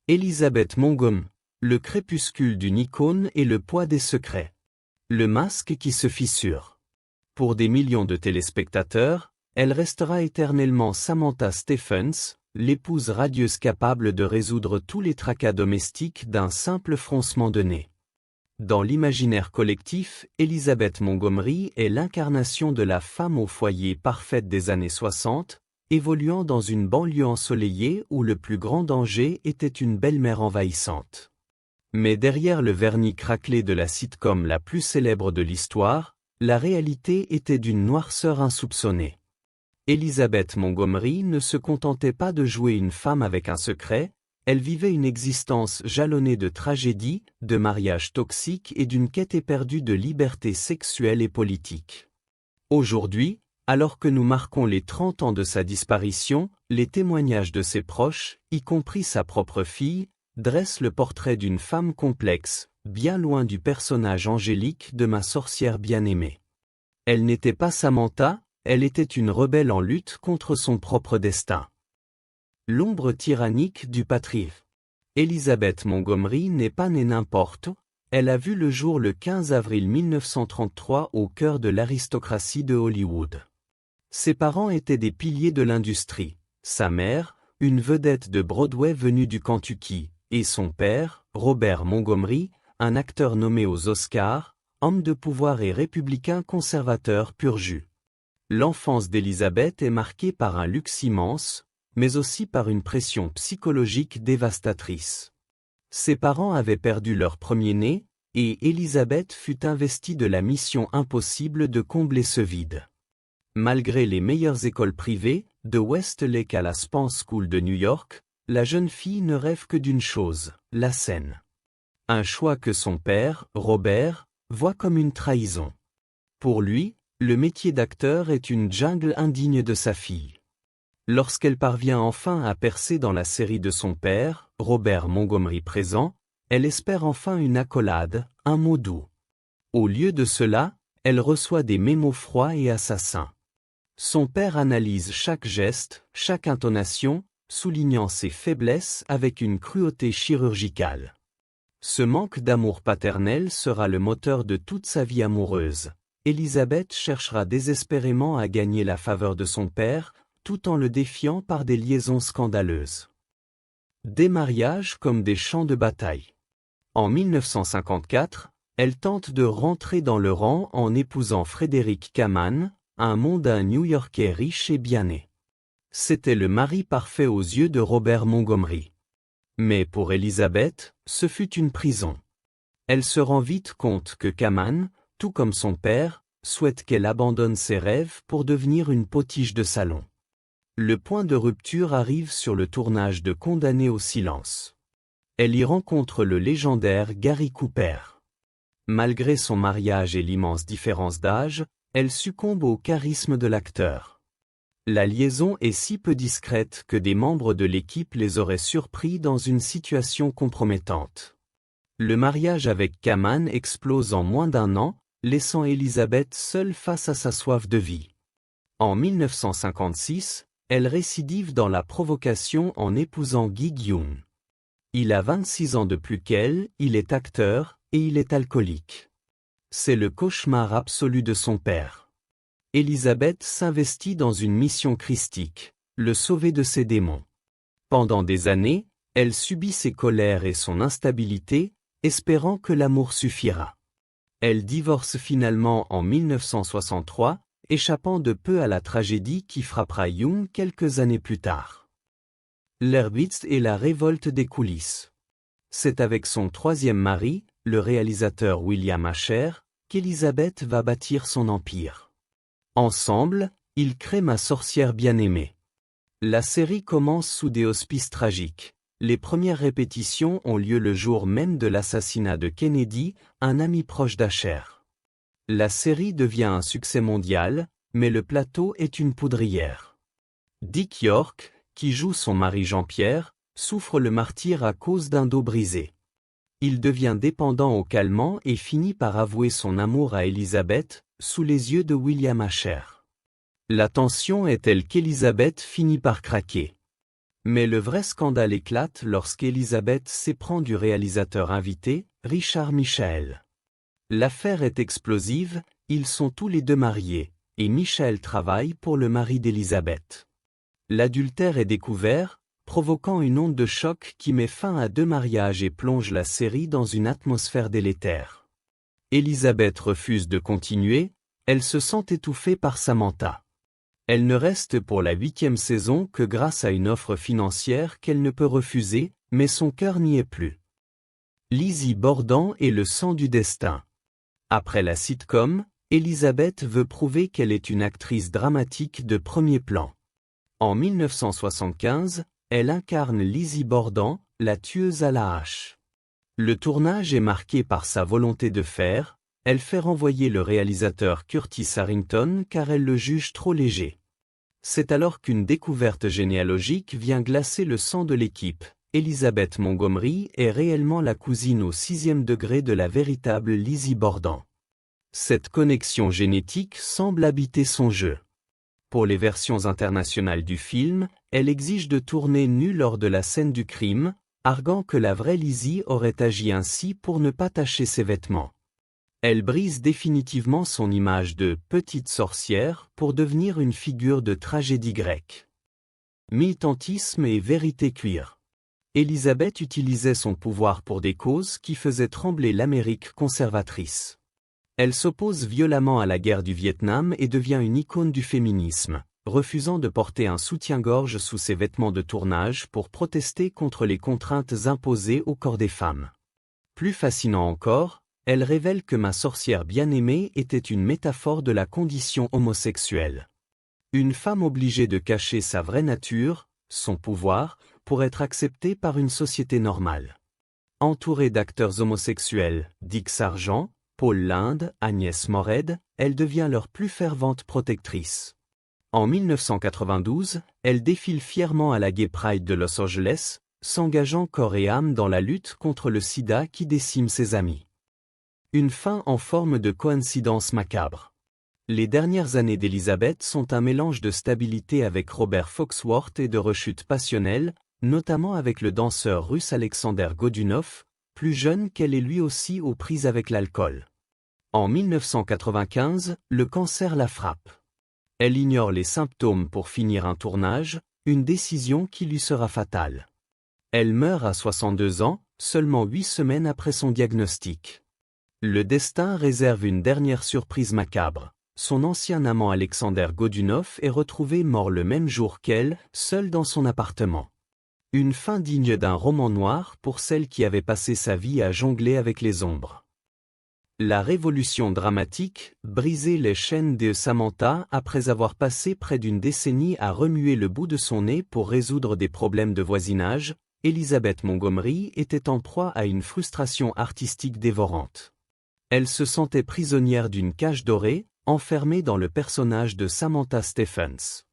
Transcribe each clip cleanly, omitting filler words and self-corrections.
Elizabeth Montgomery, le crépuscule d'une icône et le poids des secrets. Le masque qui se fissure. Pour des millions de téléspectateurs, elle restera éternellement Samantha Stephens, l'épouse radieuse capable de résoudre tous les tracas domestiques d'un simple froncement de nez. Dans l'imaginaire collectif, Elizabeth Montgomery est l'incarnation de la femme au foyer parfaite des années 60, évoluant dans une banlieue ensoleillée où le plus grand danger était une belle-mère envahissante. Mais derrière le vernis craquelé de la sitcom la plus célèbre de l'histoire, la réalité était d'une noirceur insoupçonnée. Elizabeth Montgomery ne se contentait pas de jouer une femme avec un secret, elle vivait une existence jalonnée de tragédies, de mariages toxiques et d'une quête éperdue de liberté sexuelle et politique. Aujourd'hui, alors que nous marquons les 30 ans de sa disparition, les témoignages de ses proches, y compris sa propre fille, dressent le portrait d'une femme complexe, bien loin du personnage angélique de ma sorcière bien-aimée. Elle n'était pas Samantha, elle était une rebelle en lutte contre son propre destin. L'ombre tyrannique du patriarcat. Elizabeth Montgomery n'est pas née n'importe où, elle a vu le jour le 15 avril 1933 au cœur de l'aristocratie de Hollywood. Ses parents étaient des piliers de l'industrie, sa mère, une vedette de Broadway venue du Kentucky, et son père, Robert Montgomery, un acteur nommé aux Oscars, homme de pouvoir et républicain conservateur pur jus. L'enfance d'Elizabeth est marquée par un luxe immense, mais aussi par une pression psychologique dévastatrice. Ses parents avaient perdu leur premier-né, et Elizabeth fut investie de la mission impossible de combler ce vide. Malgré les meilleures écoles privées, de Westlake à la Spence School de New York, la jeune fille ne rêve que d'une chose, la scène. Un choix que son père, Robert, voit comme une trahison. Pour lui, le métier d'acteur est une jungle indigne de sa fille. Lorsqu'elle parvient enfin à percer dans la série de son père, Robert Montgomery présent, elle espère enfin une accolade, un mot doux. Au lieu de cela, elle reçoit des mémos froids et assassins. Son père analyse chaque geste, chaque intonation, soulignant ses faiblesses avec une cruauté chirurgicale. Ce manque d'amour paternel sera le moteur de toute sa vie amoureuse. Elizabeth cherchera désespérément à gagner la faveur de son père, tout en le défiant par des liaisons scandaleuses. Des mariages comme des champs de bataille. En 1954, elle tente de rentrer dans le rang en épousant Frederick Kaman, un mondain new-yorkais riche et bien né. C'était le mari parfait aux yeux de Robert Montgomery. Mais pour Elizabeth, ce fut une prison. Elle se rend vite compte que Kaman, tout comme son père, souhaite qu'elle abandonne ses rêves pour devenir une potiche de salon. Le point de rupture arrive sur le tournage de Condamné au silence. Elle y rencontre le légendaire Gary Cooper. Malgré son mariage et l'immense différence d'âge, elle succombe au charisme de l'acteur. La liaison est si peu discrète que des membres de l'équipe les auraient surpris dans une situation compromettante. Le mariage avec Kaman explose en moins d'un an, laissant Elizabeth seule face à sa soif de vie. En 1956, elle récidive dans la provocation en épousant Gi Gyun. Il a 26 ans de plus qu'elle, il est acteur, et il est alcoolique. C'est le cauchemar absolu de son père. Elizabeth s'investit dans une mission christique, le sauver de ses démons. Pendant des années, elle subit ses colères et son instabilité, espérant que l'amour suffira. Elle divorce finalement en 1963, échappant de peu à la tragédie qui frappera Young quelques années plus tard. L'Herbitz et la révolte des coulisses. C'est avec son troisième mari, le réalisateur William Asher, qu'Elizabeth va bâtir son empire. Ensemble, ils créent Ma sorcière bien-aimée. La série commence sous des auspices tragiques. Les premières répétitions ont lieu le jour même de l'assassinat de Kennedy, un ami proche d'Asher. La série devient un succès mondial, mais le plateau est une poudrière. Dick York, qui joue son mari Jean-Pierre, souffre le martyre à cause d'un dos brisé. Il devient dépendant au calmant et finit par avouer son amour à Elizabeth, sous les yeux de William Asher. La tension est telle qu'Elizabeth finit par craquer. Mais le vrai scandale éclate lorsqu'Elisabeth s'éprend du réalisateur invité, Richard Michael. L'affaire est explosive, ils sont tous les deux mariés, et Michael travaille pour le mari d'Elisabeth. L'adultère est découvert, provoquant une onde de choc qui met fin à 2 mariages et plonge la série dans une atmosphère délétère. Elisabeth refuse de continuer, elle se sent étouffée par Samantha. Elle ne reste pour la 8e saison que grâce à une offre financière qu'elle ne peut refuser, mais son cœur n'y est plus. Lizzie Borden et le sang du destin. Après la sitcom, Elisabeth veut prouver qu'elle est une actrice dramatique de premier plan. En 1975, elle incarne Lizzie Borden, la tueuse à la hache. Le tournage est marqué par sa volonté de faire, elle fait renvoyer le réalisateur Curtis Harrington car elle le juge trop léger. C'est alors qu'une découverte généalogique vient glacer le sang de l'équipe. Elizabeth Montgomery est réellement la cousine au 6e degré de la véritable Lizzie Borden. Cette connexion génétique semble habiter son jeu. Pour les versions internationales du film, elle exige de tourner nue lors de la scène du crime, arguant que la vraie Lizzie aurait agi ainsi pour ne pas tacher ses vêtements. Elle brise définitivement son image de « petite sorcière » pour devenir une figure de tragédie grecque. Militantisme et vérité queer. Elisabeth utilisait son pouvoir pour des causes qui faisaient trembler l'Amérique conservatrice. Elle s'oppose violemment à la guerre du Vietnam et devient une icône du féminisme, refusant de porter un soutien-gorge sous ses vêtements de tournage pour protester contre les contraintes imposées au corps des femmes. Plus fascinant encore, elle révèle que Ma sorcière bien-aimée était une métaphore de la condition homosexuelle. Une femme obligée de cacher sa vraie nature, son pouvoir, pour être acceptée par une société normale. Entourée d'acteurs homosexuels, Dick Sargent, Paul Lynde, Agnès Morhed, elle devient leur plus fervente protectrice. En 1992, elle défile fièrement à la Gay Pride de Los Angeles, s'engageant corps et âme dans la lutte contre le sida qui décime ses amis. Une fin en forme de coïncidence macabre. Les dernières années d'Elisabeth sont un mélange de stabilité avec Robert Foxworth et de rechutes passionnelles, notamment avec le danseur russe Alexander Godunov, plus jeune qu'elle est lui aussi aux prises avec l'alcool. En 1995, le cancer la frappe. Elle ignore les symptômes pour finir un tournage, une décision qui lui sera fatale. Elle meurt à 62 ans, seulement 8 semaines après son diagnostic. Le destin réserve une dernière surprise macabre. Son ancien amant Alexander Godunov est retrouvé mort le même jour qu'elle, seul dans son appartement. Une fin digne d'un roman noir pour celle qui avait passé sa vie à jongler avec les ombres. La révolution dramatique, briser les chaînes de Samantha après avoir passé près d'une décennie à remuer le bout de son nez pour résoudre des problèmes de voisinage, Elisabeth Montgomery était en proie à une frustration artistique dévorante. Elle se sentait prisonnière d'une cage dorée, enfermée dans le personnage de Samantha Stephens.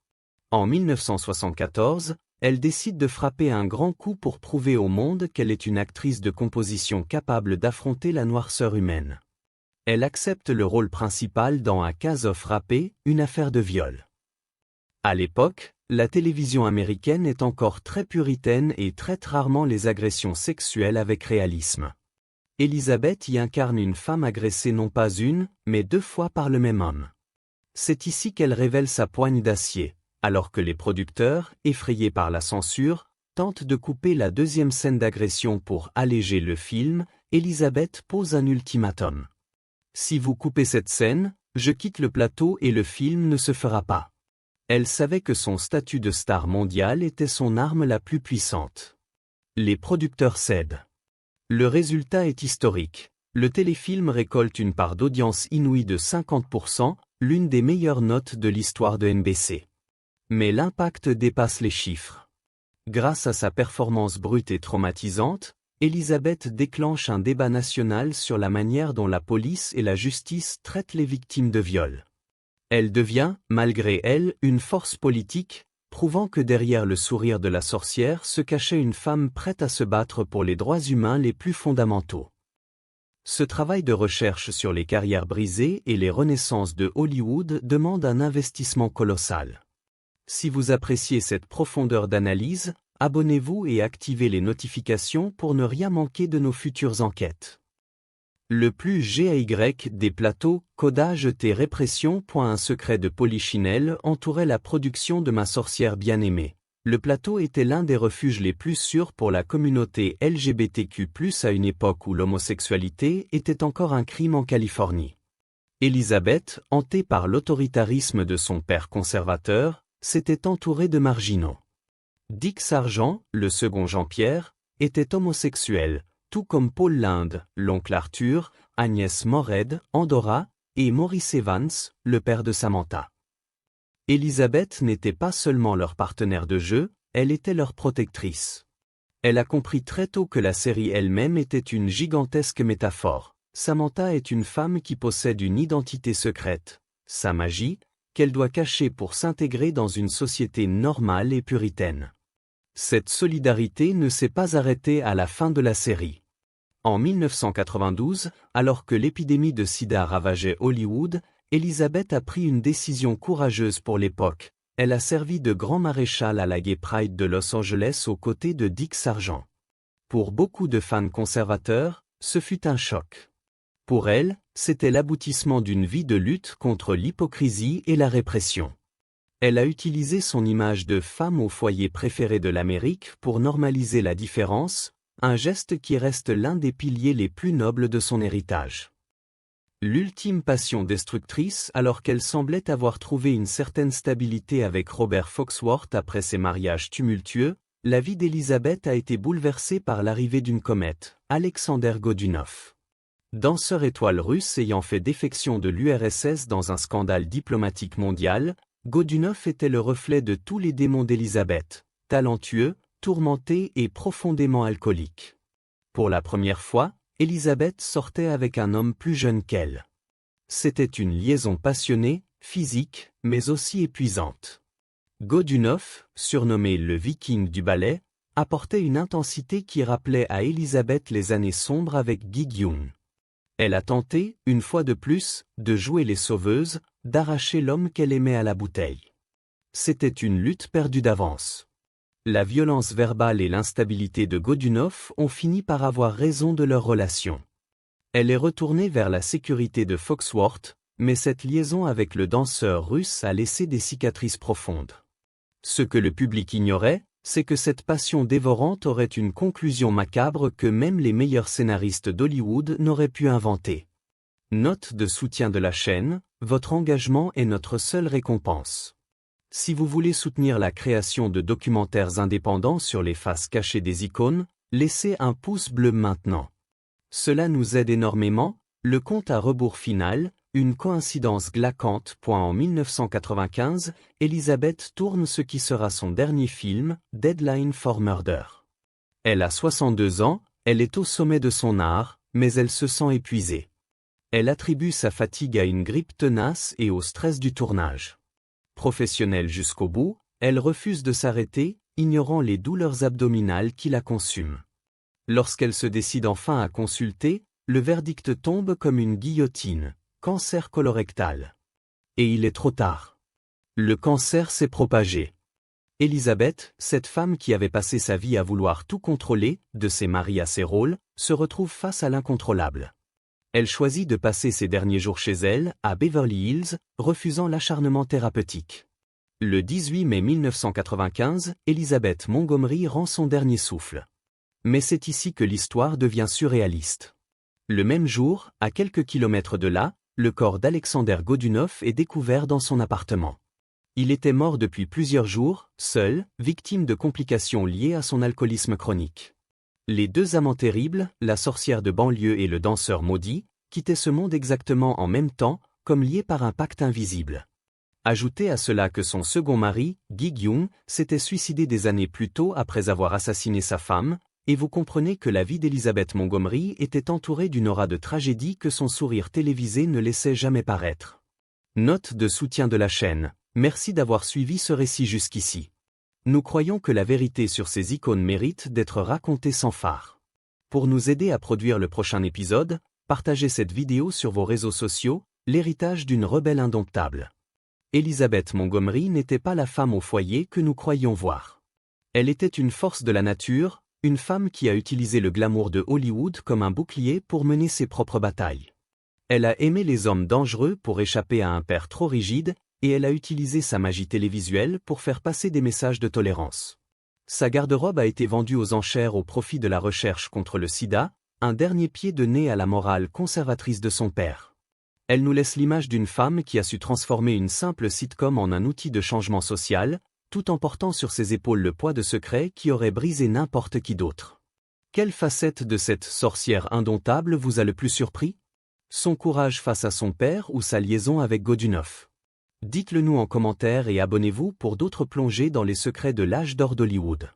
En 1974, elle décide de frapper un grand coup pour prouver au monde qu'elle est une actrice de composition capable d'affronter la noirceur humaine. Elle accepte le rôle principal dans A Case of Rape, une affaire de viol. À l'époque, la télévision américaine est encore très puritaine et traite rarement les agressions sexuelles avec réalisme. Elisabeth y incarne une femme agressée non pas une, mais 2 fois par le même homme. C'est ici qu'elle révèle sa poigne d'acier, alors que les producteurs, effrayés par la censure, tentent de couper la 2e scène d'agression pour alléger le film. Elisabeth pose un ultimatum. Si vous coupez cette scène, je quitte le plateau et le film ne se fera pas. Elle savait que son statut de star mondiale était son arme la plus puissante. Les producteurs cèdent. Le résultat est historique. Le téléfilm récolte une part d'audience inouïe de 50%, l'une des meilleures notes de l'histoire de NBC. Mais l'impact dépasse les chiffres. Grâce à sa performance brute et traumatisante, Elisabeth déclenche un débat national sur la manière dont la police et la justice traitent les victimes de viol. Elle devient, malgré elle, une force politique, prouvant que derrière le sourire de la sorcière se cachait une femme prête à se battre pour les droits humains les plus fondamentaux. Ce travail de recherche sur les carrières brisées et les renaissances de Hollywood demande un investissement colossal. Si vous appréciez cette profondeur d'analyse, abonnez-vous et activez les notifications pour ne rien manquer de nos futures enquêtes. Le plus GAY des plateaux, codage T répression. Un secret de Polichinelle entourait la production de Ma sorcière bien-aimée. Le plateau était l'un des refuges les plus sûrs pour la communauté LGBTQ+, à une époque où l'homosexualité était encore un crime en Californie. Elizabeth, hantée par l'autoritarisme de son père conservateur, s'était entourée de marginaux. Dick Sargent, le second Jean-Pierre, était homosexuel, tout comme Paul Lynde, l'oncle Arthur, Agnès Morhead, Andorra, et Maurice Evans, le père de Samantha. Elizabeth n'était pas seulement leur partenaire de jeu, elle était leur protectrice. Elle a compris très tôt que la série elle-même était une gigantesque métaphore. Samantha est une femme qui possède une identité secrète, sa magie, qu'elle doit cacher pour s'intégrer dans une société normale et puritaine. Cette solidarité ne s'est pas arrêtée à la fin de la série. En 1992, alors que l'épidémie de sida ravageait Hollywood, Elizabeth a pris une décision courageuse pour l'époque. Elle a servi de grand maréchal à la Gay Pride de Los Angeles aux côtés de Dick Sargent. Pour beaucoup de fans conservateurs, ce fut un choc. Pour elle, c'était l'aboutissement d'une vie de lutte contre l'hypocrisie et la répression. Elle a utilisé son image de femme au foyer préférée de l'Amérique pour normaliser la différence, un geste qui reste l'un des piliers les plus nobles de son héritage. L'ultime passion destructrice alors qu'elle semblait avoir trouvé une certaine stabilité avec Robert Foxworth après ses mariages tumultueux, la vie d'Elizabeth a été bouleversée par l'arrivée d'une comète, Alexander Godunov. Danseur étoile russe ayant fait défection de l'URSS dans un scandale diplomatique mondial, Godunov était le reflet de tous les démons d'Elizabeth, talentueux, tourmenté et profondément alcoolique. Pour la première fois, Elizabeth sortait avec un homme plus jeune qu'elle. C'était une liaison passionnée, physique, mais aussi épuisante. Godunov, surnommé le Viking du ballet, apportait une intensité qui rappelait à Elizabeth les années sombres avec Gi Gyun. Elle a tenté, une fois de plus, de jouer les sauveuses, d'arracher l'homme qu'elle aimait à la bouteille. C'était une lutte perdue d'avance. La violence verbale et l'instabilité de Godunov ont fini par avoir raison de leur relation. Elle est retournée vers la sécurité de Foxworth, mais cette liaison avec le danseur russe a laissé des cicatrices profondes. Ce que le public ignorait, c'est que cette passion dévorante aurait une conclusion macabre que même les meilleurs scénaristes d'Hollywood n'auraient pu inventer. Note de soutien de la chaîne, votre engagement est notre seule récompense. Si vous voulez soutenir la création de documentaires indépendants sur les faces cachées des icônes, laissez un pouce bleu maintenant. Cela nous aide énormément. Le compte à rebours final, une coïncidence glaquante. En 1995, Elizabeth tourne ce qui sera son dernier film, Deadline for Murder. Elle a 62 ans, elle est au sommet de son art, mais elle se sent épuisée. Elle attribue sa fatigue à une grippe tenace et au stress du tournage. Professionnelle jusqu'au bout, elle refuse de s'arrêter, ignorant les douleurs abdominales qui la consument. Lorsqu'elle se décide enfin à consulter, le verdict tombe comme une guillotine, cancer colorectal. Et il est trop tard. Le cancer s'est propagé. Elizabeth, cette femme qui avait passé sa vie à vouloir tout contrôler, de ses maris à ses rôles, se retrouve face à l'incontrôlable. Elle choisit de passer ses derniers jours chez elle, à Beverly Hills, refusant l'acharnement thérapeutique. Le 18 mai 1995, Elizabeth Montgomery rend son dernier souffle. Mais c'est ici que l'histoire devient surréaliste. Le même jour, à quelques kilomètres de là, le corps d'Alexander Godunov est découvert dans son appartement. Il était mort depuis plusieurs jours, seul, victime de complications liées à son alcoolisme chronique. Les deux amants terribles, la sorcière de banlieue et le danseur maudit, quittaient ce monde exactement en même temps, comme liés par un pacte invisible. Ajoutez à cela que son second mari, Gi Gyun, s'était suicidé des années plus tôt après avoir assassiné sa femme, et vous comprenez que la vie d'Elizabeth Montgomery était entourée d'une aura de tragédie que son sourire télévisé ne laissait jamais paraître. Note de soutien de la chaîne. Merci d'avoir suivi ce récit jusqu'ici. Nous croyons que la vérité sur ces icônes mérite d'être racontée sans phare. Pour nous aider à produire le prochain épisode, partagez cette vidéo sur vos réseaux sociaux, l'héritage d'une rebelle indomptable. Elizabeth Montgomery n'était pas la femme au foyer que nous croyions voir. Elle était une force de la nature, une femme qui a utilisé le glamour de Hollywood comme un bouclier pour mener ses propres batailles. Elle a aimé les hommes dangereux pour échapper à un père trop rigide, et elle a utilisé sa magie télévisuelle pour faire passer des messages de tolérance. Sa garde-robe a été vendue aux enchères au profit de la recherche contre le sida, un dernier pied de nez à la morale conservatrice de son père. Elle nous laisse l'image d'une femme qui a su transformer une simple sitcom en un outil de changement social, tout en portant sur ses épaules le poids de secrets qui aurait brisé n'importe qui d'autre. Quelle facette de cette sorcière indomptable vous a le plus surpris? Son courage face à son père ou sa liaison avec Godunov? Dites-le nous en commentaire et abonnez-vous pour d'autres plongées dans les secrets de l'âge d'or d'Hollywood.